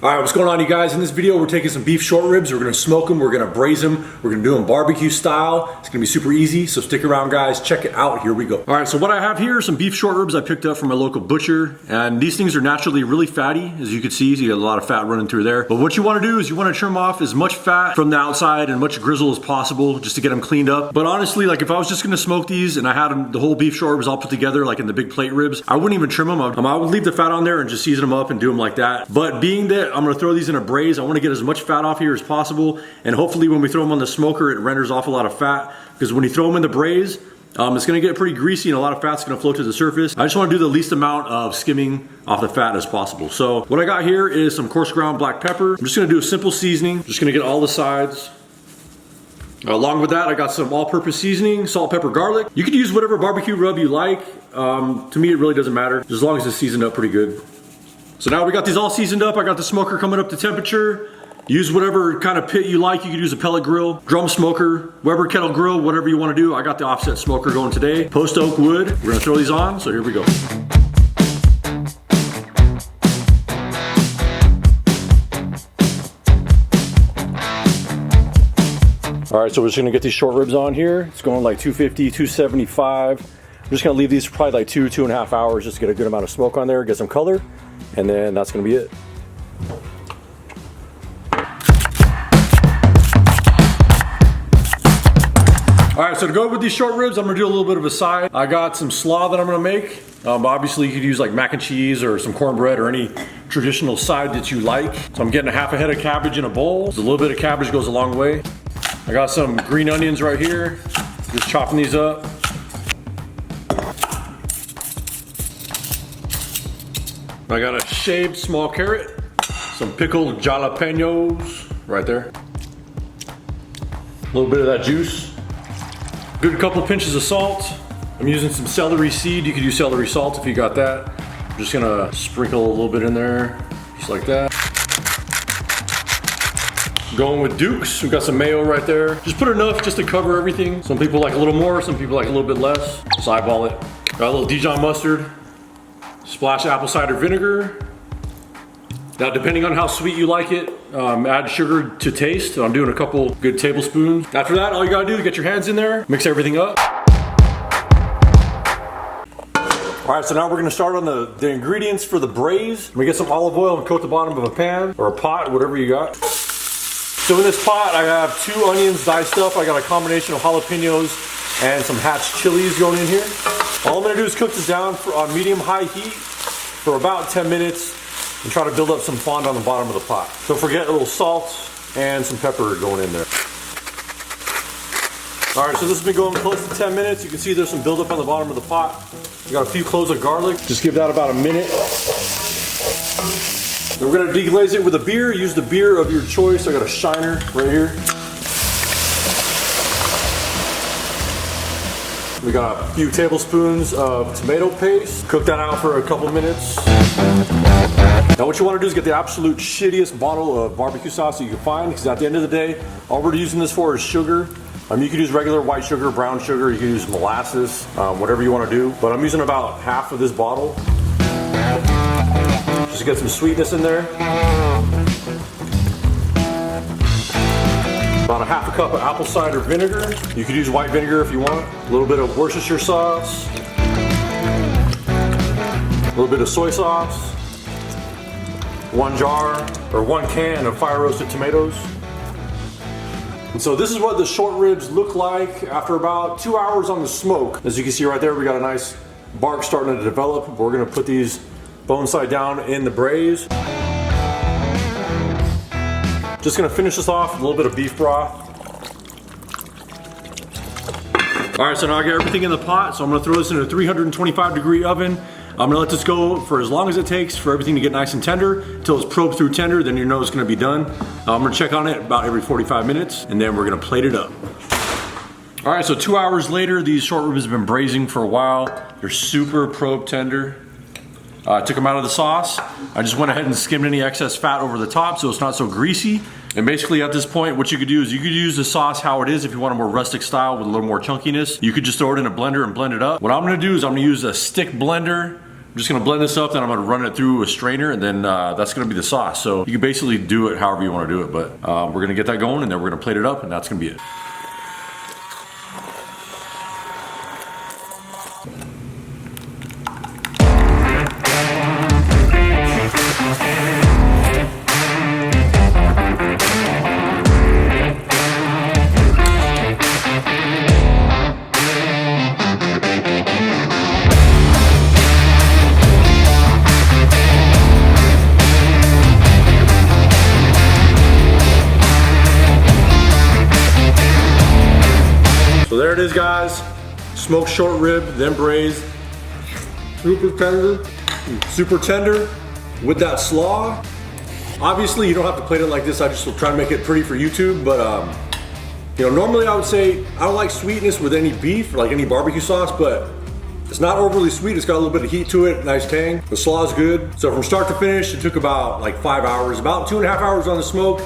All right, what's going on, you guys? In this video, we're taking some beef short ribs. We're gonna smoke them, we're gonna braise them, we're gonna do them barbecue style. It's gonna be super easy, so stick around, guys. Check it out, here we go. All right, so what I have here are some beef short ribs I picked up from my local butcher, and these things are naturally really fatty, as you can see. So you got a lot of fat running through there. But what you wanna do is you wanna trim off as much fat from the outside and much grizzle as possible, just to get them cleaned up. But honestly, like if I was just gonna smoke these and I had the whole beef short ribs all put together, like in the big plate ribs, I wouldn't even trim them. I would leave the fat on there and just season them up and do them like that. But being that I'm gonna throw these in a braise, I want to get as much fat off here as possible, and hopefully when we throw them on the smoker it renders off a lot of fat, because when you throw them in the braise it's going to get pretty greasy and a lot of fat's going to float to the surface. I just want to do the least amount of skimming off the fat as possible. So what I got here is some coarse ground black pepper. I'm just going to do a simple seasoning. Just going to get all the sides. Along with that, I got some all-purpose seasoning, salt, pepper, garlic. You could use whatever barbecue rub you like. To me it really doesn't matter, as long as it's seasoned up pretty good. So now we got these all seasoned up. I got the smoker coming up to temperature. Use whatever kind of pit you like. You could use a pellet grill, drum smoker, Weber kettle grill, whatever you want to do. I got the offset smoker going today. Post oak wood. We're gonna throw these on, so here we go. All right, so we're just gonna get these short ribs on here. It's going like 250, 275. I'm just gonna leave these for probably like 2.5 hours just to get a good amount of smoke on there, get some color. And then that's gonna be it. All right, so to go with these short ribs, I'm gonna do a little bit of a side. I got some slaw that I'm gonna make. Obviously you could use like mac and cheese or some cornbread or any traditional side that you like. So I'm getting a half a head of cabbage in a bowl. A little bit of cabbage goes a long way. I got some green onions right here. Just chopping these up. I got a shaved small carrot, some pickled jalapenos right there. A little bit of that juice. Good couple of pinches of salt. I'm using some celery seed. You could use celery salt if you got that. I'm just gonna sprinkle a little bit in there, just like that. Going with Duke's, we got some mayo right there. Just put enough just to cover everything. Some people like a little more, some people like a little bit less. Just eyeball it. Got a little Dijon mustard. Splash apple cider vinegar. Now, depending on how sweet you like it, add sugar to taste. I'm doing a couple good tablespoons. After that, all you gotta do is get your hands in there, mix everything up. All right, so now we're gonna start on the ingredients for the braise. We get some olive oil and coat the bottom of a pan or a pot, whatever you got. So in this pot, I have 2 onions diced up. I got a combination of jalapenos and some hatch chilies going in here. All I'm gonna do is cook this down on medium-high heat for about 10 minutes and try to build up some fond on the bottom of the pot. Don't forget a little salt and some pepper going in there. All right, so this has been going close to 10 minutes. You can see there's some buildup on the bottom of the pot. We got a few cloves of garlic. Just give that about a minute. Then we're gonna deglaze it with a beer. Use the beer of your choice. I got a Shiner right here. We got a few tablespoons of tomato paste. Cook that out for a couple minutes. Now what you want to do is get the absolute shittiest bottle of barbecue sauce that you can find, because at the end of the day, all we're using this for is sugar. You could use regular white sugar, brown sugar, you can use molasses, whatever you want to do. But I'm using about half of this bottle. Just to get some sweetness in there. About a half a cup of apple cider vinegar. You could use white vinegar if you want. A little bit of Worcestershire sauce. A little bit of soy sauce. 1 jar or 1 can of fire roasted tomatoes. And so this is what the short ribs look like after about 2 hours on the smoke. As you can see right there, we got a nice bark starting to develop. We're gonna put these bone side down in the braise. Just gonna finish this off with a little bit of beef broth. All right, so now I got everything in the pot, so I'm gonna throw this in a 325-degree oven. I'm gonna let this go for as long as it takes for everything to get nice and tender, until it's probed through tender, then you know it's gonna be done. I'm gonna check on it about every 45 minutes, and then we're gonna plate it up. All right, so 2 hours later, these short ribs have been braising for a while. They're super probe tender. I took them out of the sauce. I just went ahead and skimmed any excess fat over the top so it's not so greasy. And basically at this point, what you could do is you could use the sauce how it is if you want a more rustic style with a little more chunkiness. You could just throw it in a blender and blend it up. What I'm gonna do is I'm gonna use a stick blender I'm just gonna blend this up, then I'm gonna run it through a strainer, and then that's gonna be the sauce. So you can basically do it however you wanna do it, but we're gonna get that going, and then we're gonna plate it up, and that's gonna be it. So there it is, guys. Smoked short rib, then braised. Super tender with that slaw. Obviously, you don't have to plate it like this. I just will try to make it pretty for YouTube, but you know, normally I would say I don't like sweetness with any beef, or like any barbecue sauce, but it's not overly sweet. It's got a little bit of heat to it, nice tang. The slaw is good. So from start to finish, it took about like 5 hours, about 2.5 hours on the smoke,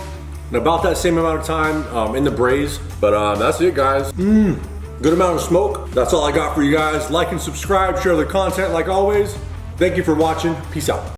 and about that same amount of time in the braise. But that's it, guys. Good amount of smoke. That's all I got for you guys. Like and subscribe, share the content like always. Thank you for watching. Peace out.